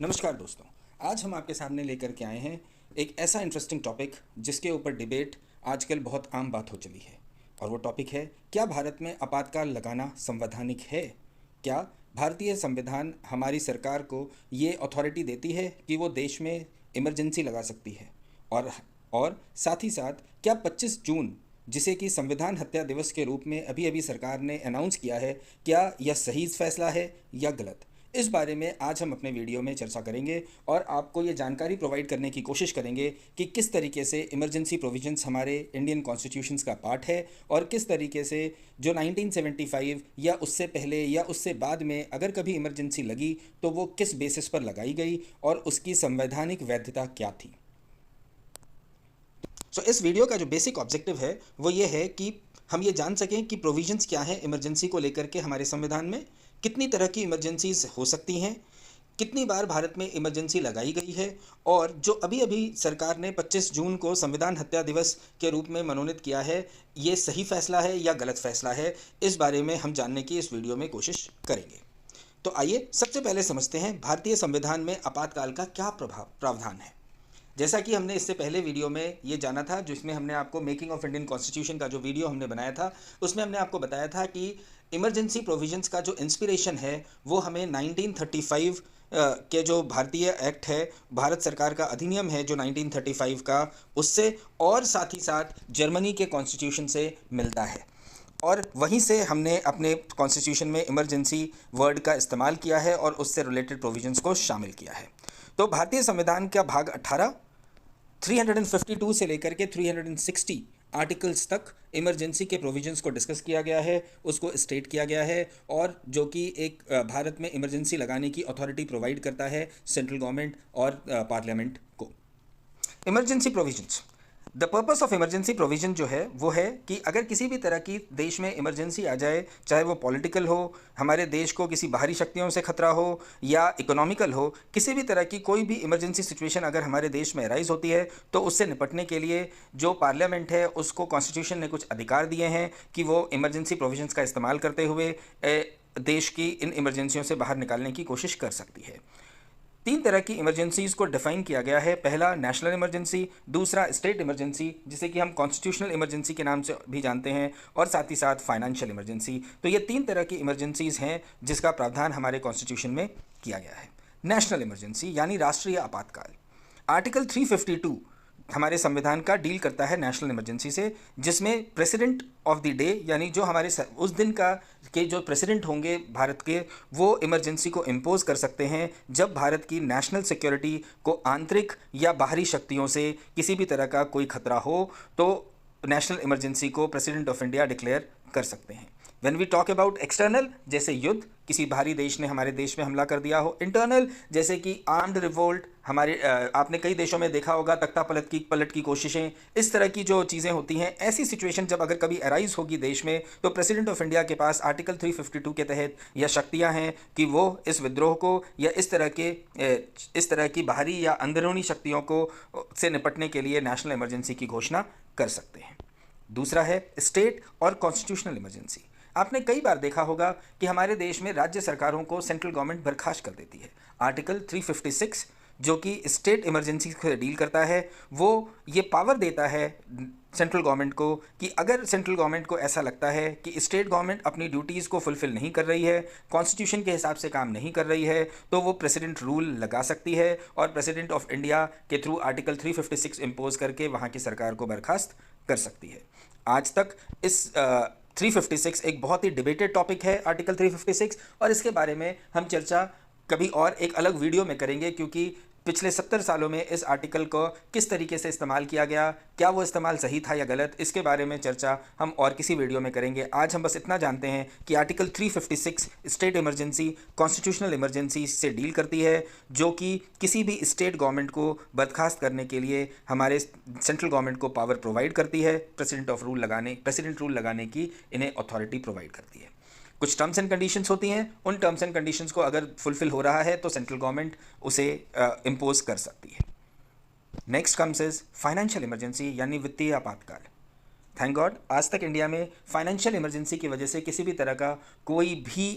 नमस्कार दोस्तों। आज हम आपके सामने लेकर के आए हैं एक ऐसा इंटरेस्टिंग टॉपिक जिसके ऊपर डिबेट आजकल बहुत आम बात हो चली है। और वो टॉपिक है, क्या भारत में आपातकाल लगाना संवैधानिक है? क्या भारतीय संविधान हमारी सरकार को ये अथॉरिटी देती है कि वो देश में इमरजेंसी लगा सकती है? और और साथ ही साथ क्या 25 जून, जिसे कि संविधान हत्या दिवस के रूप में अभी अभी सरकार ने अनाउंस किया है, क्या यह सही फैसला है या गलत? इस बारे में आज हम अपने वीडियो में चर्चा करेंगे और आपको ये जानकारी प्रोवाइड करने की कोशिश करेंगे कि किस तरीके से इमरजेंसी प्रोविजंस हमारे इंडियन कॉन्स्टिट्यूशंस का पार्ट है और किस तरीके से जो 1975 या उससे पहले या उससे बाद में अगर कभी इमरजेंसी लगी तो वो किस बेसिस पर लगाई गई और उसकी संवैधानिक वैधता क्या थी। इस वीडियो का जो बेसिक ऑब्जेक्टिव है वो ये है कि हम ये जान सकें कि प्रोविजंस क्या हैं इमरजेंसी को लेकर के हमारे संविधान में, कितनी तरह की इमरजेंसीज हो सकती हैं, कितनी बार भारत में इमरजेंसी लगाई गई है, और जो अभी अभी सरकार ने 25 जून को संविधान हत्या दिवस के रूप में मनोनीत किया है, ये सही फैसला है या गलत फैसला है, इस बारे में हम जानने की इस वीडियो में कोशिश करेंगे। तो आइए सबसे पहले समझते हैं भारतीय संविधान में आपातकाल का क्या प्रावधान है। जैसा कि हमने इससे पहले वीडियो में ये जाना था, जिसमें हमने आपको मेकिंग ऑफ इंडियन कॉन्स्टिट्यूशन का जो वीडियो हमने बनाया था, उसमें हमने आपको बताया था कि इमरजेंसी प्रोविजंस का जो इंस्पिरेशन है वो हमें 1935 के जो भारतीय एक्ट है, भारत सरकार का अधिनियम है जो 1935 का, उससे और साथ ही साथ जर्मनी के कॉन्स्टिट्यूशन से मिलता है। और वहीं से हमने अपने कॉन्स्टिट्यूशन में इमरजेंसी वर्ड का इस्तेमाल किया है और उससे रिलेटेड प्रोविजंस को शामिल किया है। तो भारतीय संविधान का भाग 18 352 से लेकर के 360 आर्टिकल्स तक इमरजेंसी के प्रोविजंस को डिस्कस किया गया है, उसको स्टेट किया गया है, और जो कि एक भारत में इमरजेंसी लगाने की अथॉरिटी प्रोवाइड करता है सेंट्रल गवर्नमेंट और पार्लियामेंट को। Emergency provisions, the purpose of emergency provision जो है वो है कि अगर किसी भी तरह की देश में इमरजेंसी आ जाए, चाहे वो पॉलिटिकल हो, हमारे देश को किसी बाहरी शक्तियों से खतरा हो, या इकोनॉमिकल हो, किसी भी तरह की कोई भी इमरजेंसी सिचुएशन अगर हमारे देश में राइज होती है तो उससे निपटने के लिए जो पार्लियामेंट है उसको कॉन्स्टिट्यूशन ने कुछ अधिकार दिए हैं कि वो इमरजेंसी प्रोविजंस का इस्तेमाल करते हुए देश की इन इमरजेंसियों से बाहर निकालने की कोशिश कर सकती है। 3 तरह की इमरजेंसीज़ को डिफाइन किया गया है। पहला नेशनल इमरजेंसी, दूसरा स्टेट इमरजेंसी जिसे कि हम कॉन्स्टिट्यूशनल इमरजेंसी के नाम से भी जानते हैं, और साथ ही साथ फाइनेंशियल इमरजेंसी। तो ये 3 तरह की इमरजेंसीज़ हैं जिसका प्रावधान हमारे कॉन्स्टिट्यूशन में किया गया है। नेशनल इमरजेंसी यानी राष्ट्रीय आपातकाल, आर्टिकल 352 हमारे संविधान का डील करता है नेशनल इमरजेंसी से, जिसमें प्रेसिडेंट ऑफ द डे यानी जो हमारे उस दिन का के जो प्रेसिडेंट होंगे भारत के, वो इमरजेंसी को इम्पोज कर सकते हैं जब भारत की नेशनल सिक्योरिटी को आंतरिक या बाहरी शक्तियों से किसी भी तरह का कोई खतरा हो, तो नेशनल इमरजेंसी को प्रेसिडेंट ऑफ इंडिया डिक्लेयर कर सकते हैं। When we talk about external, जैसे युद्ध, किसी बाहरी देश ने हमारे देश में हमला कर दिया हो। इंटरनल, जैसे कि आर्म्ड रिवोल्ट, हमारे आपने कई देशों में देखा होगा तख्ता पलट की कोशिशें, इस तरह की जो चीज़ें होती हैं, ऐसी सिचुएशन जब अगर कभी अराइज होगी देश में, तो प्रेसिडेंट ऑफ इंडिया के पास आर्टिकल 352 के तहत यह शक्तियां हैं कि वो इस विद्रोह को या इस तरह की बाहरी या अंदरूनी शक्तियों को से निपटने के लिए नेशनल इमरजेंसी की घोषणा कर सकते हैं। दूसरा है स्टेट और कॉन्स्टिट्यूशनल इमरजेंसी। आपने कई बार देखा होगा कि हमारे देश में राज्य सरकारों को सेंट्रल गवर्नमेंट बर्खास्त कर देती है। आर्टिकल 356 जो कि स्टेट इमरजेंसी से डील करता है, वो ये पावर देता है सेंट्रल गवर्नमेंट को कि अगर सेंट्रल गवर्नमेंट को ऐसा लगता है कि स्टेट गवर्नमेंट अपनी ड्यूटीज़ को फुलफ़िल नहीं कर रही है, कॉन्स्टिट्यूशन के हिसाब से काम नहीं कर रही है, तो वो प्रेसिडेंट रूल लगा सकती है और प्रेसिडेंट ऑफ इंडिया के थ्रू आर्टिकल 356 इम्पोज करके वहाँ की सरकार को बर्खास्त कर सकती है। आज तक इस 356 एक बहुत ही डिबेटेड टॉपिक है, आर्टिकल 356, और इसके बारे में हम चर्चा कभी और एक अलग वीडियो में करेंगे, क्योंकि पिछले 70 सालों में इस आर्टिकल को किस तरीके से इस्तेमाल किया गया, क्या वो इस्तेमाल सही था या गलत, इसके बारे में चर्चा हम और किसी वीडियो में करेंगे। आज हम बस इतना जानते हैं कि article 356 state emergency constitutional emergency से डील करती है, जो कि किसी भी स्टेट गवर्नमेंट को बर्खास्त करने के लिए हमारे सेंट्रल गवर्नमेंट को पावर प्रोवाइड करती है, प्रेसिडेंट रूल लगाने की इन्हें अथॉरिटी प्रोवाइड करती है। कुछ टर्म्स एंड कंडीशंस होती हैं, उन टर्म्स एंड कंडीशंस को अगर फुलफिल हो रहा है तो सेंट्रल गवर्नमेंट उसे इम्पोज कर सकती है। Next comes is financial emergency यानी वित्तीय आपातकाल। थैंक गॉड आज तक इंडिया में फाइनेंशियल इमरजेंसी की वजह से किसी भी तरह का कोई भी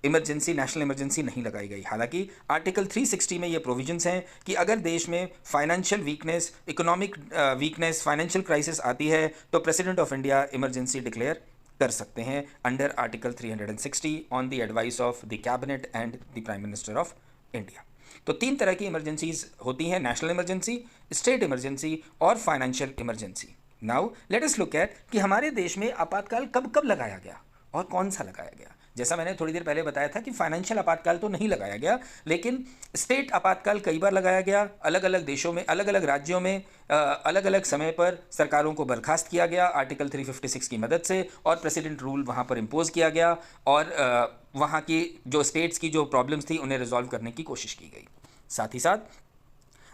इमरजेंसी, नेशनल इमरजेंसी नहीं लगाई गई। हालांकि आर्टिकल 360 में ये प्रोविजंस हैं कि अगर देश में financial weakness, economic weakness, financial crisis आती है तो president of India emergency declare कर सकते हैं under article 360 on the advice of the cabinet and the prime minister of India. तो 3 तरह की इमरजेंसीज होती हैं, नेशनल इमरजेंसी, स्टेट इमरजेंसी और financial emergency. Now let us look at कि हमारे देश में आपातकाल कब कब लगाया गया और कौन सा लगाया गया। जैसा मैंने थोड़ी देर पहले बताया था कि फाइनेंशियल आपातकाल तो नहीं लगाया गया, लेकिन स्टेट आपातकाल कई बार लगाया गया। अलग अलग देशों में, अलग अलग राज्यों में अलग अलग समय पर सरकारों को बर्खास्त किया गया आर्टिकल 356 की मदद से, और प्रेसिडेंट रूल वहाँ पर इम्पोज किया गया और वहाँ की जो स्टेट्स की जो प्रॉब्लम्स थी उन्हें रिजॉल्व करने की कोशिश की गई। साथ ही साथ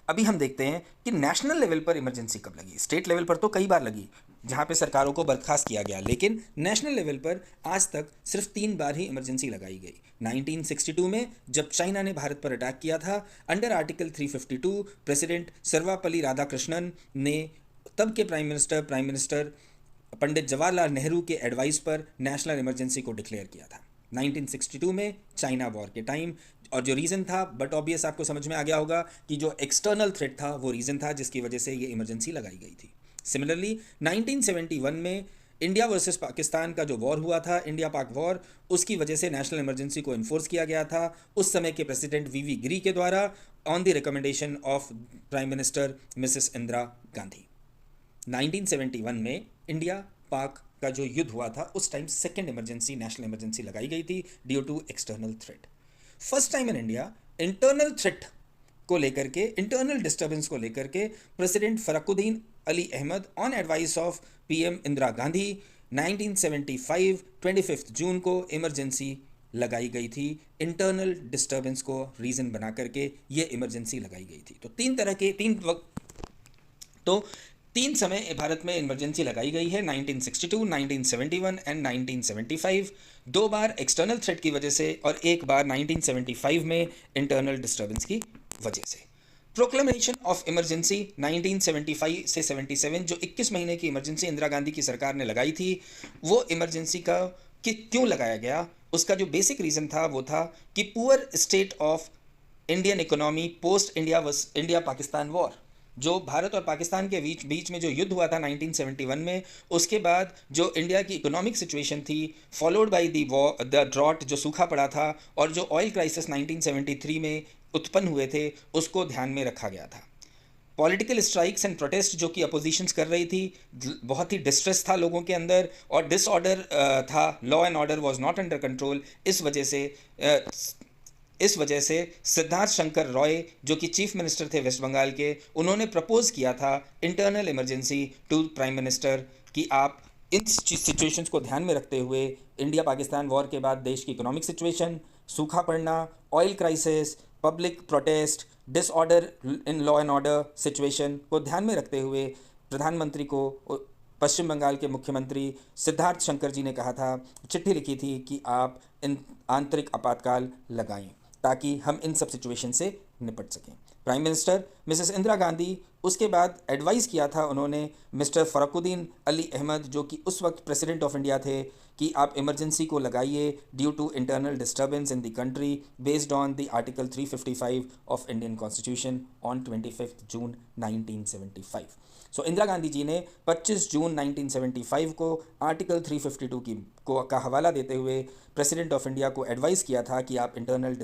अभी हम देखते हैं कि नेशनल लेवल पर इमरजेंसी कब लगी। स्टेट लेवल पर तो कई बार लगी जहाँ पे सरकारों को बर्खास्त किया गया, लेकिन नेशनल लेवल पर आज तक सिर्फ 3 बार ही इमरजेंसी लगाई गई। 1962 में जब चाइना ने भारत पर अटैक किया था, under article 352 president Sarvepalli Radhakrishnan ने तब के प्राइम मिनिस्टर पंडित जवाहरलाल नेहरू के एडवाइस पर नेशनल इमरजेंसी को डिक्लेयर किया था 1962 में चाइना वॉर के टाइम। और जो रीज़न था, बट ऑब्वियस आपको समझ में आ गया होगा कि जो एक्सटर्नल थ्रेट था वो रीज़न था जिसकी वजह से ये इमरजेंसी लगाई गई थी। सिमिलरली 1971 में इंडिया वर्सेस पाकिस्तान का जो वॉर हुआ था, इंडिया पाक वॉर, उसकी वजह से नेशनल इमरजेंसी को इन्फोर्स किया गया था उस समय के प्रेसिडेंट वी गिरी के द्वारा on the recommendation of prime minister Mrs Indira Gandhi. 1971 में इंडिया पाक का जो युद्ध हुआ था उस time second emergency, national emergency लगाई गई थी due to external threat. First time in India internal threat को लेकर के, इंटरनल डिस्टर्बेंस को लेकर के president Fakhruddin Ali Ahmed on advice of PM Indira Gandhi 1975 25 जून को इमरजेंसी लगाई गई थी। इंटरनल डिस्टर्बेंस को रीज़न बना करके ये इमरजेंसी लगाई गई थी। तो 3 तरह के 3 समय भारत में इमरजेंसी लगाई गई है, 1962, 1971 एंड 1975। 2 बार एक्सटर्नल थ्रेट की वजह से और 1 बार 1975 में इंटरनल डिस्टर्बेंस की वजह से। प्रोक्लेमेशन ऑफ इमरजेंसी 1975 से 77, जो 21 महीने की इमरजेंसी इंदिरा गांधी की सरकार ने लगाई थी, वो इमरजेंसी का कि क्यों लगाया गया, उसका जो बेसिक रीज़न था वो था कि poor state of Indian economy post India Pakistan war, जो भारत और पाकिस्तान के बीच में जो युद्ध हुआ था 1971 में, उसके बाद जो इंडिया की इकोनॉमिक सिचुएशन थी फॉलोड बाय द ड्रॉट, जो सूखा पड़ा था, और जो ऑयल क्राइसिस 1973 में उत्पन्न हुए थे, उसको ध्यान में रखा गया था। पॉलिटिकल स्ट्राइक्स एंड प्रोटेस्ट जो कि अपोजिशंस कर रही थी, बहुत ही डिस्ट्रेस था लोगों के अंदर और डिसऑर्डर था, law and order was not under control. इस वजह से सिद्धार्थ शंकर रॉय, जो कि चीफ मिनिस्टर थे वेस्ट बंगाल के, उन्होंने प्रपोज किया था internal emergency to prime minister कि आप इन सिचुएशंस को ध्यान में रखते हुए इंडिया पाकिस्तान वॉर के बाद देश की इकोनॉमिक सिचुएशन, सूखा पड़ना, oil crisis, public protest, disorder in law and order situation को ध्यान में रखते हुए प्रधानमंत्री को पश्चिम बंगाल के मुख्यमंत्री सिद्धार्थ शंकर जी ने कहा था, चिट्ठी लिखी थी कि आप इन आंतरिक आपातकाल लगाएं ताकि हम इन सब सिचुएशन से निपट सकें। Prime minister Mrs Indira Gandhi उसके बाद एडवाइस किया था उन्होंने मिस्टर फरुखुद्दीन अली अहमद, जो कि उस वक्त प्रेसिडेंट ऑफ इंडिया थे, कि आप इमरजेंसी को लगाइए due to internal disturbance in the country based on the article 355 of Indian constitution on 25 June 1975। So Indira Gandhi ji ने 25 जून 1975 को आर्टिकल 352 का हवाला देते हुए प्रेसिडेंट ऑफ इंडिया को एडवाइस किया था कि आप इंटरनल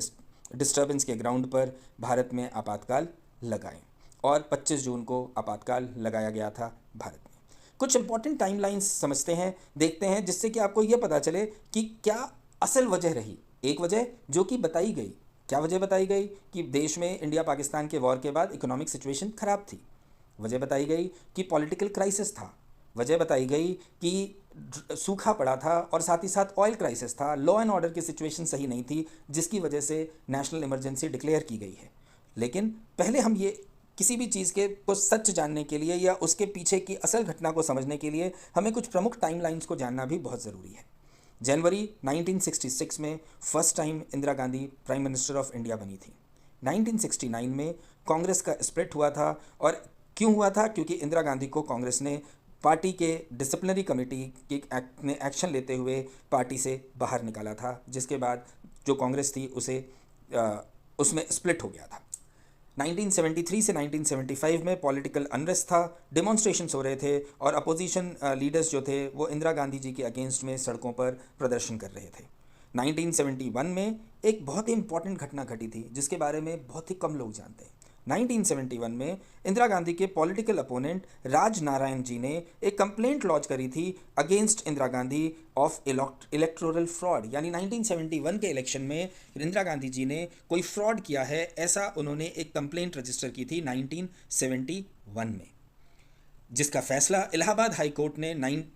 डिस्टर्बेंस के ग्राउंड पर भारत में आपातकाल लगाएं, और 25 जून को आपातकाल लगाया गया था भारत में। कुछ इंपॉर्टेंट टाइमलाइंस समझते हैं, देखते हैं, जिससे कि आपको यह पता चले कि क्या असल वजह रही। एक वजह जो कि बताई गई, क्या वजह बताई गई कि देश में इंडिया पाकिस्तान के वॉर के बाद इकोनॉमिक सिचुएशन ख़राब थी। वजह बताई गई कि पॉलिटिकल क्राइसिस था। वजह बताई गई कि सूखा पड़ा था और साथ ही साथ ऑयल क्राइसिस था, लॉ एंड ऑर्डर की सिचुएशन सही नहीं थी, जिसकी वजह से नेशनल इमरजेंसी डिक्लेयर की गई है। लेकिन पहले हम ये किसी भी चीज़ के को सच जानने के लिए या उसके पीछे की असल घटना को समझने के लिए हमें कुछ प्रमुख टाइमलाइंस को जानना भी बहुत ज़रूरी है। जनवरी 1966 में first time Indira Gandhi prime minister of India बनी थी। 1969 में कांग्रेस का स्प्लिट हुआ था, और क्यों हुआ था? क्योंकि इंदिरा गांधी को कांग्रेस ने पार्टी के डिसिप्लिनरी कमेटी के ने एक्शन लेते हुए पार्टी से बाहर निकाला था, जिसके बाद जो कांग्रेस थी उसमें स्प्लिट हो गया था। 1973 से 1975 में पॉलिटिकल अनरेस्ट था, डिमॉन्स्ट्रेशंस हो रहे थे और अपोजिशन लीडर्स जो थे वो इंदिरा गांधी जी के अगेंस्ट में सड़कों पर प्रदर्शन कर रहे थे। 1971 में एक बहुत ही इंपॉर्टेंट घटना घटी थी जिसके बारे में बहुत ही कम लोग जानते हैं। 1971 में इंदिरा गांधी के पॉलिटिकल अपोनेंट राज नारायण जी ने एक कंप्लेंट लॉन्च करी थी against Indira Gandhi of electoral fraud, यानी 1971 के इलेक्शन में इंदिरा गांधी जी ने कोई फ्रॉड किया है, ऐसा उन्होंने एक कंप्लेंट रजिस्टर की थी 1971 में, जिसका फैसला इलाहाबाद हाई कोर्ट ने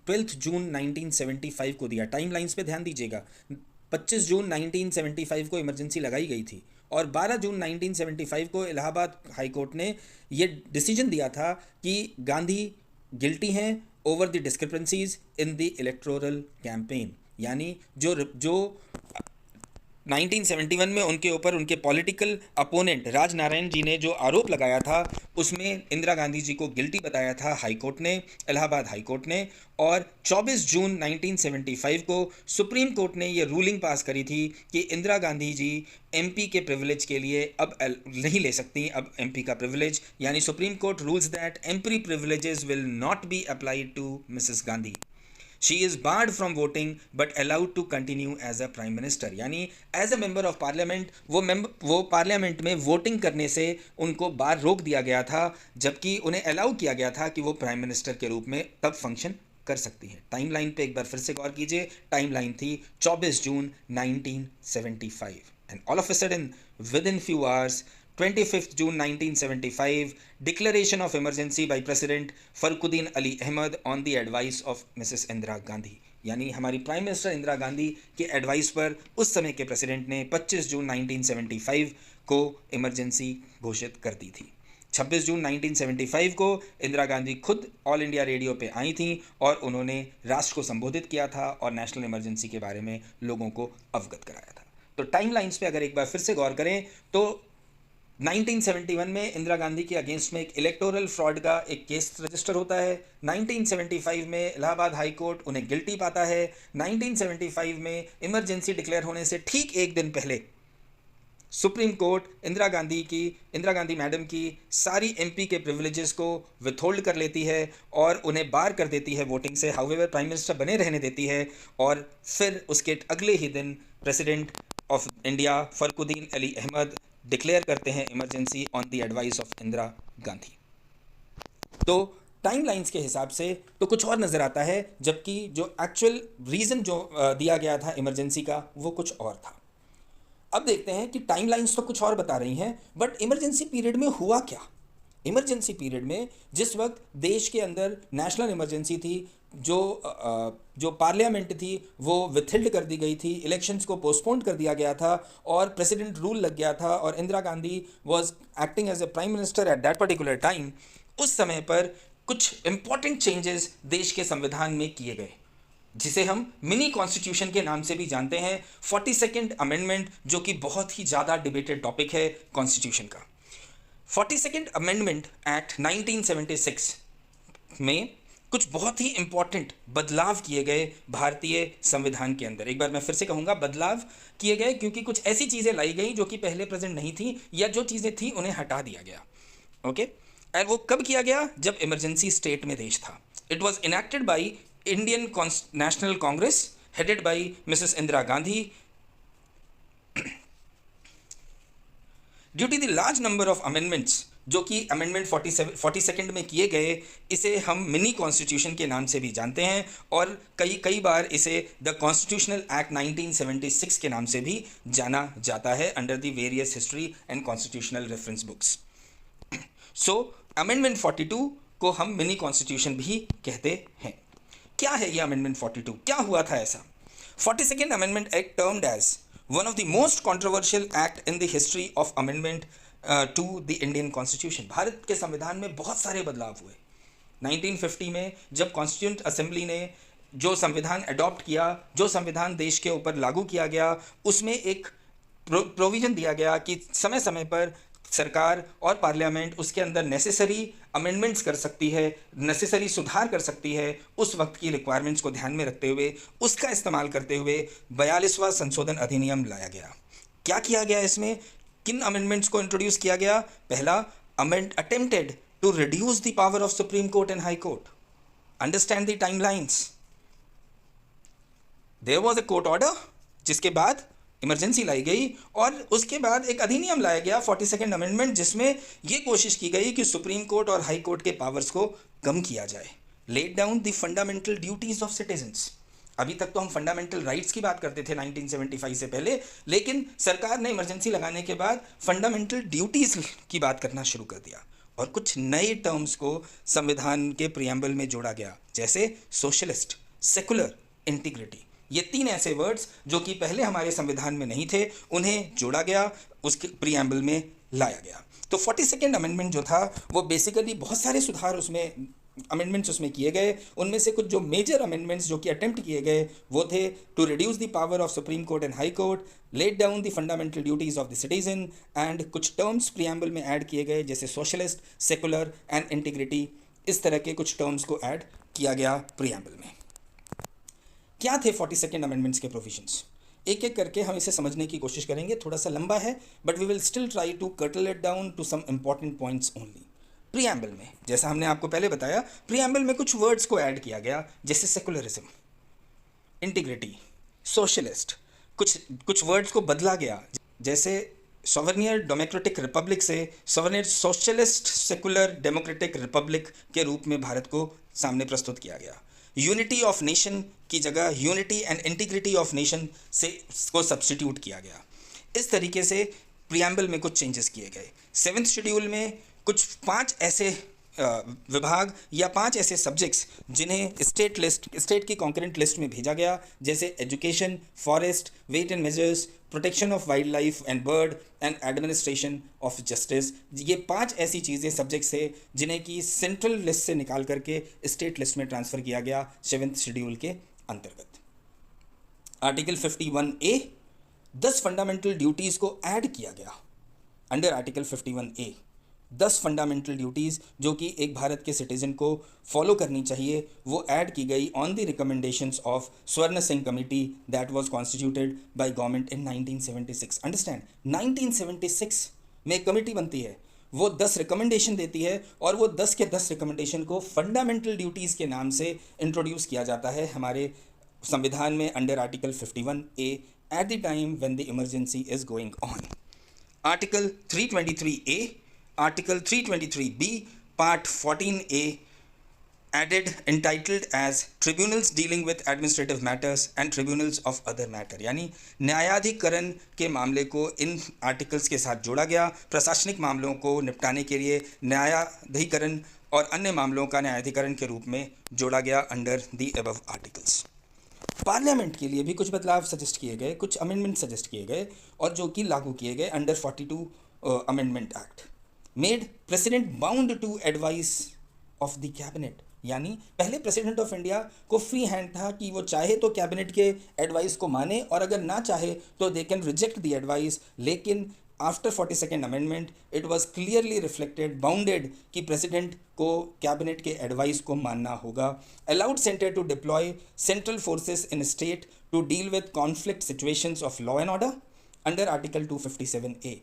12 जून 1975 को दिया। टाइमलाइंस पे ध्यान दीजिएगा, 25 जून 1975 को इमरजेंसी लगाई गई थी और 12 जून 1975 को इलाहाबाद हाई कोर्ट ने ये डिसीजन दिया था कि गांधी गिल्टी हैं over the discrepancies in the electoral campaign, यानी जो 1971 में उनके ऊपर उनके पॉलिटिकल अपोनेंट राज नारायण जी ने जो आरोप लगाया था उसमें इंदिरा गांधी जी को गिल्टी बताया था हाई कोर्ट ने, इलाहाबाद हाई कोर्ट ने। और 24 जून 1975 को सुप्रीम कोर्ट ने ये रूलिंग पास करी थी कि इंदिरा गांधी जी एमपी के प्रिविलेज के लिए अब नहीं ले सकती अब एमपी का प्रिविलेज, यानी supreme court rules that MP privileges will not be applied to Mrs Gandhi. She is barred from voting but allowed to continue as a prime minister, यानी as a member of parliament वो parliament में voting करने से उनको बाहर रोक दिया गया था, जबकि उन्हें अलाउ किया गया था कि वो प्राइम मिनिस्टर के रूप में तब फंक्शन कर सकती है। टाइमलाइन पे एक बार फिर से गौर कीजिए, टाइमलाइन थी 24 जून 1975 and all of a sudden with in few hours 25 June 1975, declaration of emergency by President Farquddin Ali Ahmed on the advice of Mrs. Indira Gandhi, यानी हमारी प्राइम मिनिस्टर इंदिरा गांधी के एडवाइस पर उस समय के प्रेसिडेंट ने 25 जून 1975 को इमरजेंसी घोषित कर दी थी। 26 जून 1975 को इंदिरा गांधी खुद ऑल इंडिया रेडियो पे आई थी और उन्होंने राष्ट्र को संबोधित किया था और नेशनल इमरजेंसी के बारे में लोगों को अवगत कराया था। तो टाइम लाइन्स पे अगर एक बार फिर से गौर करें तो 1971 में इंदिरा गांधी के अगेंस्ट में एक इलेक्टोरल फ्रॉड का एक केस रजिस्टर होता है। 1975 में इलाहाबाद हाई कोर्ट उन्हें गिल्टी पाता है। 1975 में इमरजेंसी डिक्लेयर होने से ठीक एक दिन पहले supreme court Indira Gandhi madam की सारी एमपी के प्रिविलेजेस को विथहोल्ड कर लेती है और उन्हें बार कर देती है वोटिंग से, हाउएवर प्राइम मिनिस्टर बने रहने देती है। और फिर उसके अगले ही दिन president of India Fakhruddin Ali Ahmed declare करते हैं emergency on the advice of Indira Gandhi. तो टाइमलाइंस के हिसाब से तो कुछ और नज़र आता है, जबकि जो एक्चुअल रीज़न जो दिया गया था इमरजेंसी का वो कुछ और था। अब देखते हैं कि टाइमलाइंस तो कुछ और बता रही हैं, बट इमरजेंसी पीरियड में हुआ क्या। इमरजेंसी पीरियड में जिस वक्त देश के अंदर नेशनल इमरजेंसी थी, जो पार्लियामेंट थी वो विथहेल्ड कर दी गई थी, इलेक्शंस को पोस्टपोन कर दिया गया था और प्रेसिडेंट रूल लग गया था और Indira Gandhi was acting as a prime minister at that particular time. उस समय पर कुछ इंपॉर्टेंट चेंजेस देश के संविधान में किए गए, जिसे हम मिनी कॉन्स्टिट्यूशन के नाम से भी जानते हैं। 42nd अमेंडमेंट, जो कि बहुत ही ज़्यादा डिबेटेड टॉपिक है कॉन्स्टिट्यूशन का। 42nd अमेंडमेंट एक्ट 1976 में कुछ बहुत ही इंपॉर्टेंट बदलाव किए गए भारतीय संविधान के अंदर। एक बार मैं फिर से कहूँगा, बदलाव किए गए क्योंकि कुछ ऐसी चीज़ें लाई गई जो कि पहले प्रेजेंट नहीं थी, या जो चीज़ें थी उन्हें हटा दिया गया। ओके, और वो कब किया गया? जब इमरजेंसी स्टेट में देश था। It was enacted by Indian National Congress headed by Mrs Indira Gandhi. Due to the large number of amendments जो कि अमेंडमेंट 42nd में किए गए, इसे हम मिनी कॉन्स्टिट्यूशन के नाम से भी जानते हैं और कई बार इसे द कॉन्स्टिट्यूशनल एक्ट 1976 के नाम से भी जाना जाता है under the various history and constitutional reference books. So amendment 42 को हम मिनी कॉन्स्टिट्यूशन भी कहते हैं। क्या है ये अमेंडमेंट 42? क्या हुआ था ऐसा? 42nd amendment act termed as one of the most controversial act in the history of amendment to the Indian constitution. Bharat के संविधान में बहुत सारे बदलाव हुए। 1950 में जब कॉन्स्टिट्यूंट असेंबली ने जो संविधान अडॉप्ट किया, जो संविधान देश के ऊपर लागू किया गया, उसमें एक प्रोविज़न दिया गया कि समय समय पर सरकार और पार्लियामेंट उसके अंदर नेसेसरी अमेंडमेंट्स कर सकती है, नेसेसरी सुधार कर सकती है, उस वक्त की रिक्वायरमेंट्स को ध्यान में रखते हुए उसका इस्तेमाल करते हुए 42वां संशोधन अधिनियम लाया गया। क्या किया गया इसमें, किन अमेंडमेंट्स को इंट्रोड्यूस किया गया? पहला, attempted to reduce the power of supreme court and high court. Understand the timelines. There was a court order, जिसके बाद इमरजेंसी लाई गई, और उसके बाद एक अधिनियम लाया गया 42nd अमेंडमेंट, जिसमें यह कोशिश की गई कि सुप्रीम कोर्ट और हाई कोर्ट के पावर्स को कम किया जाए। Let down the fundamental duties of citizens. अभी तक तो हम फंडामेंटल राइट्स की बात करते थे 1975 से पहले, लेकिन सरकार ने इमरजेंसी लगाने के बाद फंडामेंटल ड्यूटीज की बात करना शुरू कर दिया, और कुछ नए टर्म्स को संविधान के प्रियम्बल में जोड़ा गया, जैसे सोशलिस्ट, सेकुलर, इंटीग्रिटी। ये 3 ऐसे वर्ड्स जो कि पहले हमारे संविधान में नहीं थे, उन्हें जोड़ा गया, उसके प्रियम्बल में लाया गया। तो 42nd अमेंडमेंट जो था वो बेसिकली बहुत सारे सुधार उसमें अमेंडमेंट्स उसमें किए गए। उनमें से कुछ जो मेजर अमेंडमेंट्स जो कि अटेम्प्ट किए गए वो थे to reduce the power of supreme court and high court, let down the fundamental duties of the citizen, and कुछ टर्म्स प्रियम्बल में ऐड किए गए जैसे सोशलिस्ट, सेकुलर एंड इंटीग्रिटी। इस तरह के कुछ टर्म्स को ऐड किया गया प्रियम्बल में। क्या थे 42nd अमेंडमेंट्स के प्रोविजंस? एक एक करके हम इसे समझने की कोशिश करेंगे। थोड़ा सा लंबा है, but we will still try to curtail it down to some important points only. Preamble में, जैसा हमने आपको पहले बताया, प्रियम्बल में कुछ वर्ड्स को ऐड किया गया, जैसे सेकुलरिज्म, इंटीग्रिटी, सोशलिस्ट। कुछ वर्ड्स को बदला गया, जैसे सोवरनियर डेमोक्रेटिक रिपब्लिक से सोवरनियर सोशलिस्ट सेकुलर डेमोक्रेटिक रिपब्लिक के रूप में भारत को सामने प्रस्तुत किया गया। यूनिटी ऑफ नेशन की जगह unity and integrity of nation से को सब्स्टिट्यूट किया गया। इस तरीके से प्रियम्बल में कुछ चेंजेस किए गए। 7th शेड्यूल में कुछ 5 ऐसे विभाग या 5 ऐसे सब्जेक्ट्स जिन्हें स्टेट की कॉन्करेंट लिस्ट में भेजा गया, जैसे education, forest, weight and measures, protection of wild life and bird and administration of justice. ये 5 ऐसी चीज़ें सब्जेक्ट्स है जिन्हें कि सेंट्रल लिस्ट से निकाल करके स्टेट लिस्ट में ट्रांसफ़र किया गया 7th शेड्यूल के अंतर्गत। आर्टिकल 51A 10 फंडामेंटल ड्यूटीज़ को ऐड किया गया under article 51A। 10 fundamental duties जो कि एक भारत के सिटीजन को फॉलो करनी चाहिए, वो ऐड की गई ऑन द रिकमेंडेशंस ऑफ स्वर्ण Singh committee that was constituted by government in 1976। Understand, 1976 में एक कमेटी बनती है, वो 10 रिकमेंडेशन देती है, और वो 10 के 10 रिकमेंडेशन को फंडामेंटल ड्यूटीज़ के नाम से इंट्रोड्यूस किया जाता है हमारे संविधान में under article 51A at the time when the emergency is going on. Article 323A, Article 323B, Part 14A added entitled as Tribunals dealing with administrative matters and Tribunals of other matter, यानी न्यायाधिकरण के मामले को इन articles के साथ जोड़ा गया। प्रशासनिक मामलों को निपटाने के लिए न्यायाधिकरण और अन्य मामलों का न्यायाधिकरण के रूप में जोड़ा गया under the above articles. Parliament के लिए भी कुछ बदलाव सजेस्ट किए गए, कुछ अमेंडमेंट सजेस्ट किए गए, और जो कि लागू किए गए under 42 amendment act. Made president bound to advice of the cabinet, यानी पहले प्रेसिडेंट ऑफ इंडिया को फ्री हैंड था कि वो चाहे तो कैबिनेट के एडवाइस को माने, और अगर ना चाहे तो they can reject the advice. लेकिन after 42nd amendment it was clearly reflected, bounded, कि प्रेसिडेंट को कैबिनेट के एडवाइस को मानना होगा। Allowed centre to deploy central forces in state to deal with conflict situations of law and order under article 257A।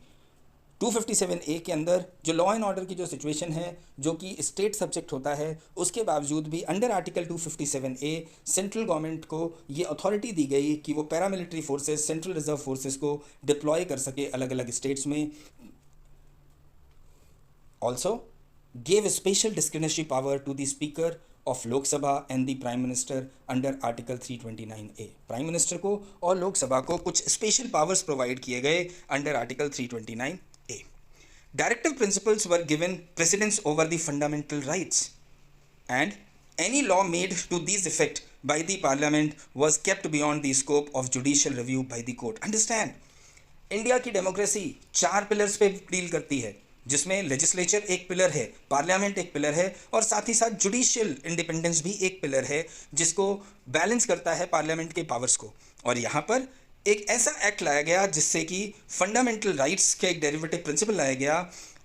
257A के अंदर जो law and order की जो सिचुएशन है, जो कि स्टेट सब्जेक्ट होता है, उसके बावजूद भी under article 257A central government को ये अथॉरिटी दी गई कि वो paramilitary forces, central reserve forces को डिप्लॉय कर सके अलग अलग स्टेट्स में। Also gave special discretionary power to the Speaker of Lok Sabha and the Prime Minister under Article 329A। Prime minister को और लोकसभा को कुछ स्पेशल पावर्स प्रोवाइड किए गए under article 329A। Directive principles were given precedence over the fundamental rights, and any law made to these effect by the Parliament was kept beyond the scope of judicial review by the court। Understand, India की democracy 4 pillars पे deal करती है, जिसमें legislature एक pillar है, parliament एक pillar है, और साथ ही साथ जुडिशियल इंडिपेंडेंस भी एक पिलर है, जिसको बैलेंस करता है पार्लियामेंट के पावर्स को। और यहाँ पर एक ऐसा एक्ट लाया गया जिससे कि फंडामेंटल राइट्स का एक डेरिवेटिव प्रिंसिपल लाया गया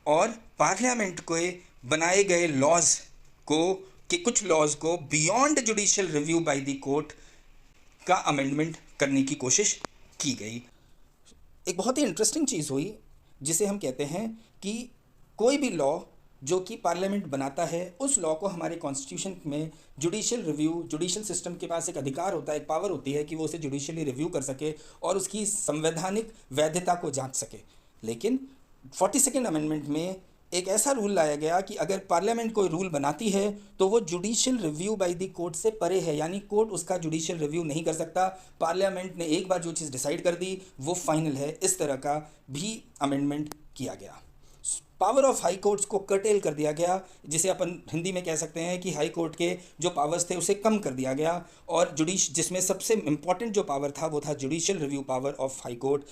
और पार्लियामेंट को बनाए गए लॉज को कि कुछ लॉज को beyond judicial review by the court का अमेंडमेंट करने की कोशिश की गई। एक बहुत ही इंटरेस्टिंग चीज़ हुई जिसे हम कहते हैं कि कोई भी लॉ जो कि पार्लियामेंट बनाता है उस लॉ को हमारे कॉन्स्टिट्यूशन में जुडिशियल रिव्यू, जुडिशियल सिस्टम के पास एक अधिकार होता है, एक पावर होती है कि वो उसे जुडिशियली रिव्यू कर सके और उसकी संवैधानिक वैधता को जांच सके। लेकिन 42nd अमेंडमेंट में एक ऐसा रूल लाया गया कि अगर पार्लियामेंट कोई रूल बनाती है तो वो judicial review by the court से परे है, यानी कोर्ट उसका जुडिशियल रिव्यू नहीं कर सकता। पार्लियामेंट ने एक बार जो चीज़ डिसाइड कर दी वो फाइनल है। इस तरह का भी अमेंडमेंट किया गया। पावर ऑफ हाई कोर्ट्स को कर्टेल कर दिया गया, जिसे अपन हिंदी में कह सकते हैं कि हाई कोर्ट के जो पावर्स थे उसे कम कर दिया गया और जिसमें सबसे इम्पॉर्टेंट जो पावर था वो था judicial review power of high court,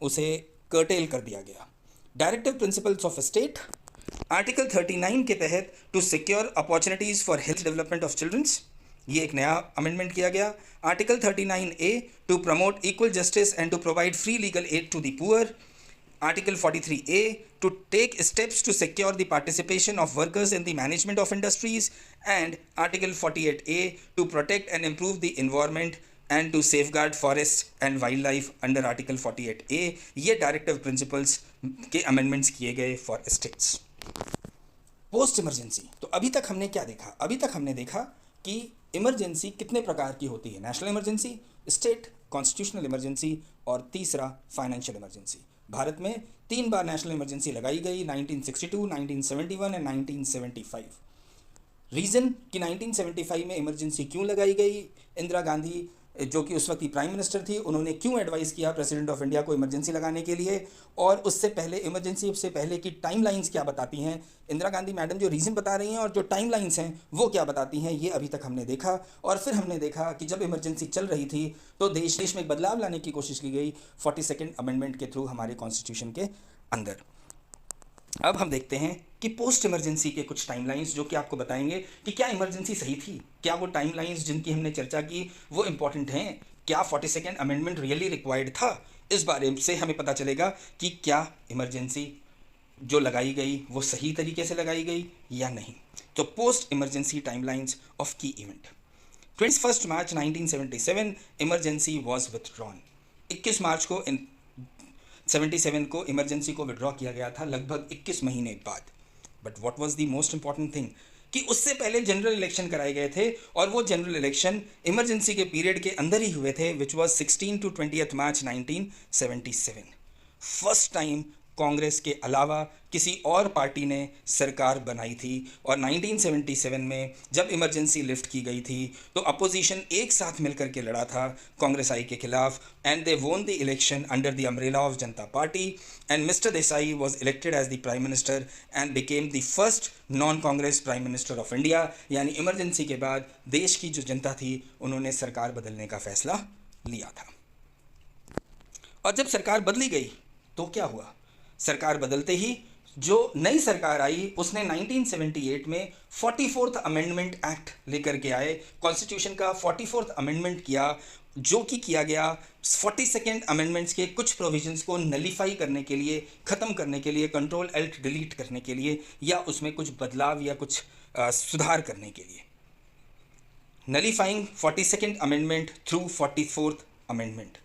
उसे कर्टेल कर दिया गया। Directive principles of state, article 39 के तहत to secure opportunities for health development of childrens, ये एक नया अमेंडमेंट किया गया। Article 39A to promote equal justice and to provide free legal aid to the poor. Article 43A to take steps to secure the participation of workers in the management of industries, and Article 48A to protect and improve the environment and to safeguard forests and wildlife under Article 48A। ये directive principles के amendments किए गए for states. Post emergency, तो अभी तक हमने क्या देखा? अभी तक हमने देखा कि इमरजेंसी कितने प्रकार की होती है, national emergency, state, constitutional emergency और तीसरा फाइनेंशियल इमरजेंसी। भारत में 3 बार नेशनल इमरजेंसी लगाई गई, 1962, 1971 एंड 1975। रीज़न कि 1975 में इमरजेंसी क्यों लगाई गई, इंदिरा गांधी जो कि उस वक्त की प्राइम मिनिस्टर थी, उन्होंने क्यों एडवाइस किया प्रेसिडेंट ऑफ इंडिया को इमरजेंसी लगाने के लिए, और उससे पहले इमरजेंसी से पहले की टाइमलाइंस क्या बताती हैं, इंदिरा गांधी मैडम जो रीज़न बता रही हैं और जो टाइमलाइंस हैं वो क्या बताती हैं, ये अभी तक हमने देखा। और फिर हमने देखा कि जब इमरजेंसी चल रही थी तो देश में एक बदलाव लाने की कोशिश की गई 42nd अमेंडमेंट के थ्रू हमारे कॉन्स्टिट्यूशन के अंदर। अब हम देखते हैं कि पोस्ट इमरजेंसी के कुछ टाइमलाइंस जो कि आपको बताएंगे कि क्या इमरजेंसी सही थी, क्या वो टाइमलाइंस जिनकी हमने चर्चा की वो इम्पॉर्टेंट हैं, क्या 42nd अमेंडमेंट रियली रिक्वायर्ड था। इस बारे से हमें पता चलेगा कि क्या इमरजेंसी जो लगाई गई वो सही तरीके से लगाई गई या नहीं। तो पोस्ट इमरजेंसी टाइमलाइंस ऑफ की event. 21 March 1977 emergency was withdrawn. 21 मार्च को 77 को इमरजेंसी को विड्रॉ किया गया था, लगभग 21 महीने बाद। But what was the most important thing कि उससे पहले जनरल इलेक्शन कराए गए थे और वो जनरल इलेक्शन इमरजेंसी के पीरियड के अंदर ही हुए थे, which was 16 to 20 March 1977। First time Congress के अलावा किसी और पार्टी ने सरकार बनाई थी और 1977 में जब इमरजेंसी लिफ्ट की गई थी तो अपोजिशन एक साथ मिलकर के लड़ा था कांग्रेस आई के खिलाफ, and they won the election under the umbrella of Janata Party, and mister Desai was elected as the prime minister and became the first non Congress prime minister of India. यानी इमरजेंसी के बाद देश की जो जनता थी उन्होंने सरकार बदलने का फैसला लिया था। और जब सरकार बदली गई तो क्या हुआ? सरकार बदलते ही जो नई सरकार आई उसने 1978 में 44th अमेंडमेंट एक्ट लेकर के आए, कॉन्स्टिट्यूशन का 44th अमेंडमेंट किया, जो कि किया गया 42nd अमेंडमेंट्स के कुछ प्रोविजंस को नलीफाई करने के लिए, ख़त्म करने के लिए, कंट्रोल एल्ट डिलीट करने के लिए, या उसमें कुछ बदलाव या कुछ सुधार करने के लिए। नलीफाइंग 42nd amendment through 44th amendment.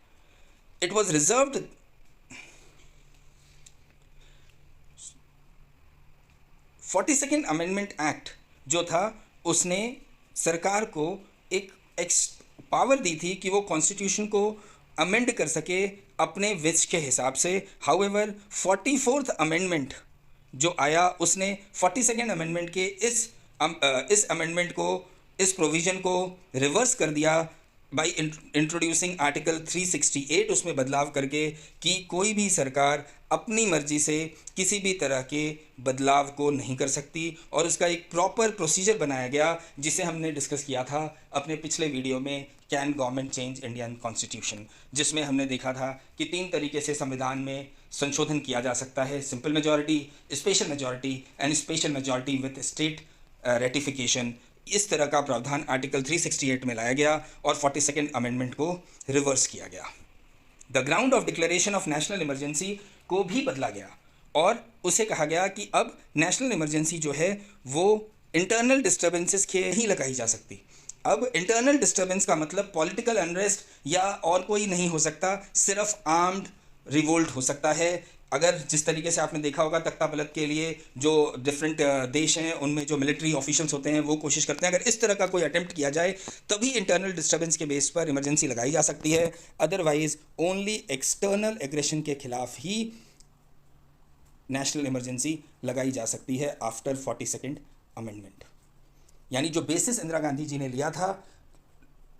It was reserved 42nd amendment act जो था उसने सरकार को एक पावर दी थी कि वो कॉन्स्टिट्यूशन को अमेंड कर सके अपने विश के हिसाब से। हाउएवर 44th अमेंडमेंट जो आया उसने 42nd अमेंडमेंट के इस अमेंडमेंट को, इस प्रोविज़न को रिवर्स कर दिया बाई इंट्रोड्यूसिंग आर्टिकल 368, उसमें बदलाव करके कि कोई भी सरकार अपनी मर्जी से किसी भी तरह के बदलाव को नहीं कर सकती, और उसका एक प्रॉपर प्रोसीजर बनाया गया जिसे हमने डिस्कस किया था अपने पिछले वीडियो में, can government change Indian constitution, जिसमें हमने देखा था कि 3 तरीके से संविधान में संशोधन किया जा सकता है, simple majority, special majority and special majority with state ratification. इस तरह का प्रावधान आर्टिकल 368 में लाया गया और 42nd अमेंडमेंट को रिवर्स किया गया। The ground of declaration of national emergency को भी बदला गया और उसे कहा गया कि अब नेशनल इमरजेंसी जो है वो इंटरनल डिस्टर्बेंसेस के ही लगाई जा सकती। अब इंटरनल डिस्टर्बेंस का मतलब पॉलिटिकल अनरेस्ट या और कोई नहीं हो सकता, सिर्फ आर्म्ड रिवोल्ट हो सकता है। अगर जिस तरीके से आपने देखा होगा तख्तापलट के लिए जो डिफरेंट देश हैं उनमें जो मिलिट्री ऑफिशियल्स होते हैं वो कोशिश करते हैं, अगर इस तरह का कोई अटेम्प्ट किया जाए तभी इंटरनल डिस्टर्बेंस के बेस पर इमरजेंसी लगाई जा सकती है। अदरवाइज ओनली एक्सटर्नल एग्रेशन के खिलाफ ही नेशनल इमरजेंसी लगाई जा सकती है आफ्टर 42nd अमेंडमेंट। यानी जो बेसिस इंदिरा गांधी जी ने लिया था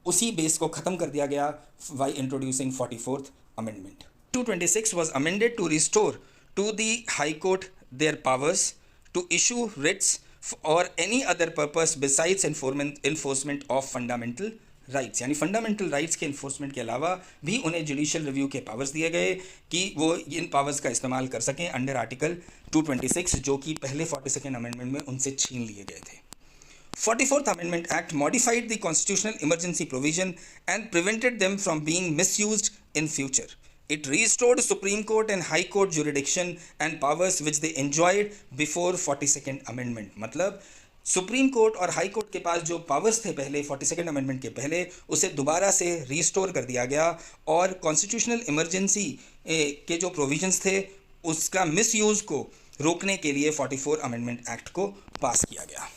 उसी बेस को ख़त्म कर दिया गया by introducing 44th amendment. 226 was amended to restore to the High Court their powers to issue writs or any other purpose besides enforcement of fundamental rights। यानी फंडामेंटल राइट्स के इन्फोर्समेंट के अलावा भी उन्हें जुडिशियल रिव्यू के powers दिए गए कि वो इन पावर्स का इस्तेमाल कर सकें अंडर आर्टिकल 226 जो कि पहले 42nd अमेंडमेंट में उनसे छीन लिए गए थे। 44th Amendment Act modified the constitutional emergency provision and prevented them from being misused in future. It restored Supreme Court and High Court jurisdiction and powers which they enjoyed before 42nd Amendment। मतलब supreme court और high court के पास जो powers थे पहले 42nd amendment के पहले, उसे दोबारा से रिस्टोर कर दिया गया और कॉन्स्टिट्यूशनल इमरजेंसी के जो प्रोविजंस थे उसका मिसयूज़ को रोकने के लिए 44 अमेंडमेंट एक्ट को पास किया गया।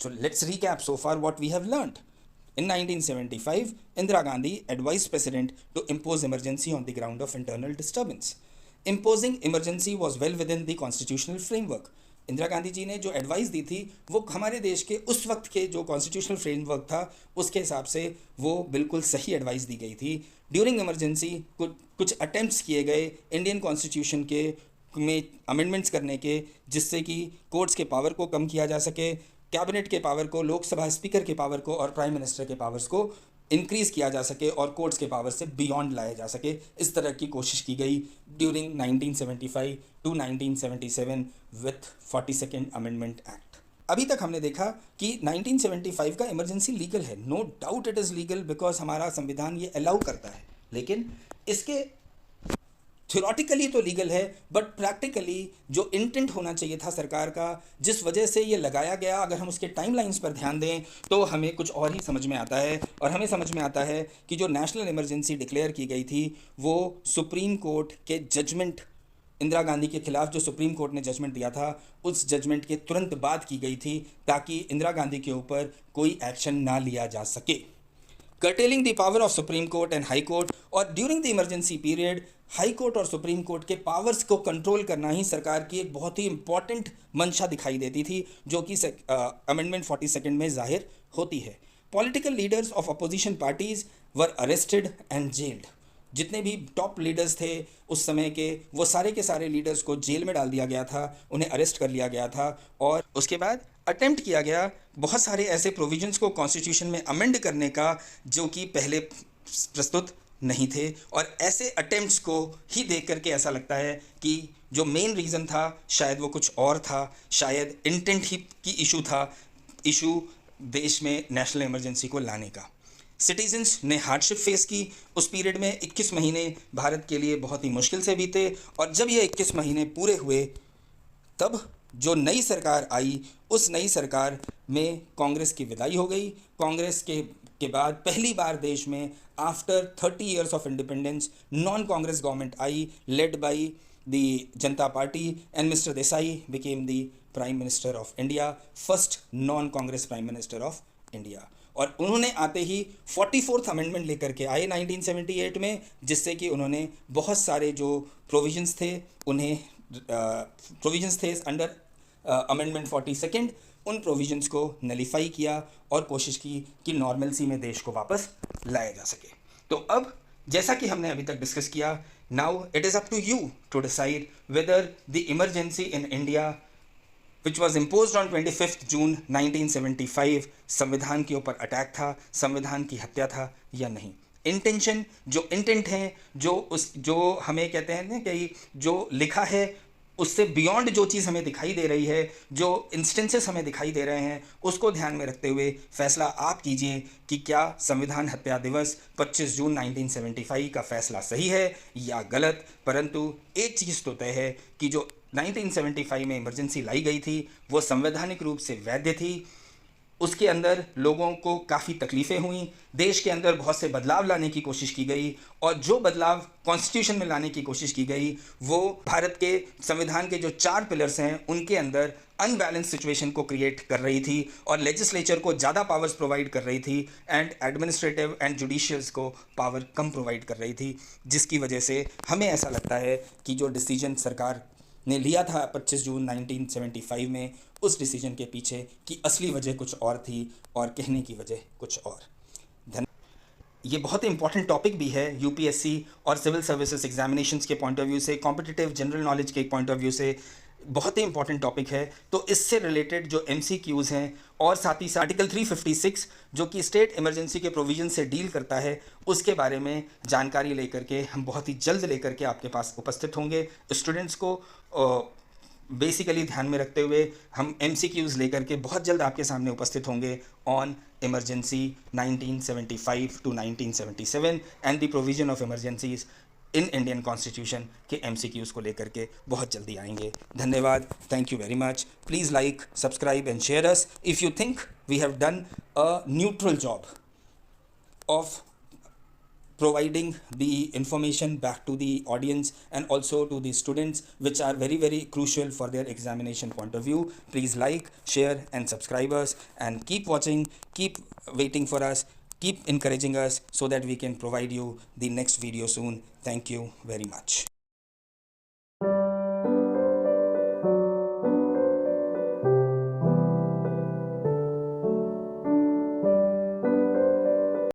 So let's recap so far what we have learned. In 1975, Indira Gandhi advised President to impose emergency on the ground of internal disturbance. Imposing emergency was well within the constitutional framework. Indira Gandhi ji ने जो advice दी थी वो हमारे देश के उस वक्त के जो कॉन्स्टिट्यूशनल फ्रेमवर्क था उसके हिसाब से वो बिल्कुल सही एडवाइस दी गई थी। ड्यूरिंग इमरजेंसी कुछ अटेम्प्ट्स किए गए इंडियन कॉन्स्टिट्यूशन के में अमेंडमेंट्स करने के, जिससे कि कोर्ट्स के पावर को कम किया जा सके, कैबिनेट के पावर को, लोकसभा स्पीकर के पावर को और प्राइम मिनिस्टर के पावर्स को इंक्रीज़ किया जा सके और कोर्ट्स के पावर से बियॉन्ड लाया जा सके। इस तरह की कोशिश की गई during 1975 to 1977 with 42nd amendment act. अभी तक हमने देखा कि 1975 का इमरजेंसी लीगल है, no doubt it is legal because हमारा संविधान ये अलाउ करता है, लेकिन इसके थ्योरेटिकली तो लीगल है बट प्रैक्टिकली जो इंटेंट होना चाहिए था सरकार का, जिस वजह से ये लगाया गया, अगर हम उसके टाइमलाइंस पर ध्यान दें तो हमें कुछ और ही समझ में आता है। और हमें समझ में आता है कि जो नेशनल इमरजेंसी डिक्लेयर की गई थी वो सुप्रीम कोर्ट के जजमेंट, इंदिरा गांधी के खिलाफ जो सुप्रीम कोर्ट ने जजमेंट दिया था उस जजमेंट के तुरंत बाद की गई थी ताकि इंदिरा गांधी के ऊपर कोई एक्शन ना लिया जा सके। curtailing the power of Supreme Court and High Court, और during the emergency period high court और सुप्रीम कोर्ट के पावर्स को कंट्रोल करना ही सरकार की एक बहुत ही इंपॉर्टेंट मंशा दिखाई देती थी जो कि अमेंडमेंट 42nd में जाहिर होती है। Political leaders of opposition parties were arrested and gelled. जितने भी टॉप लीडर्स थे उस समय के वो सारे के सारे लीडर्स को जेल में डाल दिया गया था, उन्हें अरेस्ट कर लिया गया था और उसके बाद अटेम्प्ट किया गया बहुत सारे ऐसे प्रोविजंस को कॉन्स्टिट्यूशन में अमेंड करने का जो कि पहले प्रस्तुत नहीं थे। और ऐसे अटेम्प्ट्स को ही देख करके ऐसा लगता है कि जो मेन रीज़न था शायद वो कुछ और था, शायद इंटेंट ही की इशू देश में नेशनल इमरजेंसी को लाने का। सिटीजन्स ने हार्डशिप फेस की। उस पीरियड में 21 महीने भारत के लिए बहुत ही मुश्किल से बीते और जब ये 21 महीने पूरे हुए तब जो नई सरकार आई उस नई सरकार में कांग्रेस की विदाई हो गई। कांग्रेस के बाद पहली बार देश में after 30 years of independence non Congress government I led by the Janata Party and mister Desai became the prime minister of India, first non Congress prime minister of India. और उन्होंने आते ही 44th अमेंडमेंट लेकर के आए 1978 में, जिससे कि उन्होंने बहुत सारे जो प्रोविजंस थे उन्हें प्रोविजंस थे अंडर अमेंडमेंट 42nd, उन प्रोविजंस को नलीफाई किया और कोशिश की कि नॉर्मलसी में देश को वापस लाया जा सके। तो अब जैसा कि हमने अभी तक डिस्कस किया, now it is up to you to decide whether the emergency in India which was imposed on 25th June 1975 संविधान के ऊपर अटैक था, संविधान की हत्या था या नहीं। इंटेंट है जो हमें कहते हैं ना कि जो लिखा है उससे बियॉन्ड जो चीज़ हमें दिखाई दे रही है, जो इंस्टेंसेस हमें दिखाई दे रहे हैं, उसको ध्यान में रखते हुए फैसला आप कीजिए कि क्या संविधान हत्या दिवस 25 जून 1975 का फैसला सही है या गलत। परंतु एक चीज़ तो तय है कि जो 1975 में इमरजेंसी लाई गई थी वो संवैधानिक रूप से वैध थी। उसके अंदर लोगों को काफ़ी तकलीफ़ें हुई, देश के अंदर बहुत से बदलाव लाने की कोशिश की गई, और जो बदलाव कॉन्स्टिट्यूशन में लाने की कोशिश की गई वो भारत के संविधान के जो 4 पिलर्स हैं उनके अंदर अनबैलेंस सिचुएशन को क्रिएट कर रही थी और लेजिस्लेचर को ज़्यादा पावर्स प्रोवाइड कर रही थी एंड एडमिनिस्ट्रेटिव एंड जुडिशियल्स को पावर कम प्रोवाइड कर रही थी, जिसकी वजह से हमें ऐसा लगता है कि जो डिसीजन सरकार ने लिया था 25 जून 1975 में, उस डिसीजन के पीछे की असली वजह कुछ और थी और कहने की वजह कुछ और। ये बहुत ही इंपॉर्टेंट टॉपिक भी है यूपीएससी और सिविल सर्विसेज एग्जामिनेशंस के पॉइंट ऑफ व्यू से, कॉम्पिटिटिव जनरल नॉलेज के पॉइंट ऑफ व्यू से बहुत ही इंपॉर्टेंट टॉपिक है। तो इससे रिलेटेड जो एमसीक्यूज़ हैं और साथ ही साथ आर्टिकल 356 जो कि स्टेट इमरजेंसी के प्रोविजन से डील करता है, उसके बारे में जानकारी लेकर के हम बहुत ही जल्द लेकर के आपके पास उपस्थित होंगे। स्टूडेंट्स को बेसिकली ध्यान में रखते हुए हम एमसीक्यूज़ लेकर के बहुत जल्द आपके सामने उपस्थित होंगे on emergency 1975 to 1977 and the provision of emergencies in Indian constitution के एमसीक्यूज़ को लेकर के बहुत जल्दी आएंगे। धन्यवाद, thank you very much. Please like, subscribe and share us if you think we have done a neutral job of providing the information back to the audience and also to the students, which are very very crucial for their examination point of view. Please like, share and subscribe us, and keep watching, keep waiting for us, keep encouraging us so that we can provide you the next video soon. Thank you very much.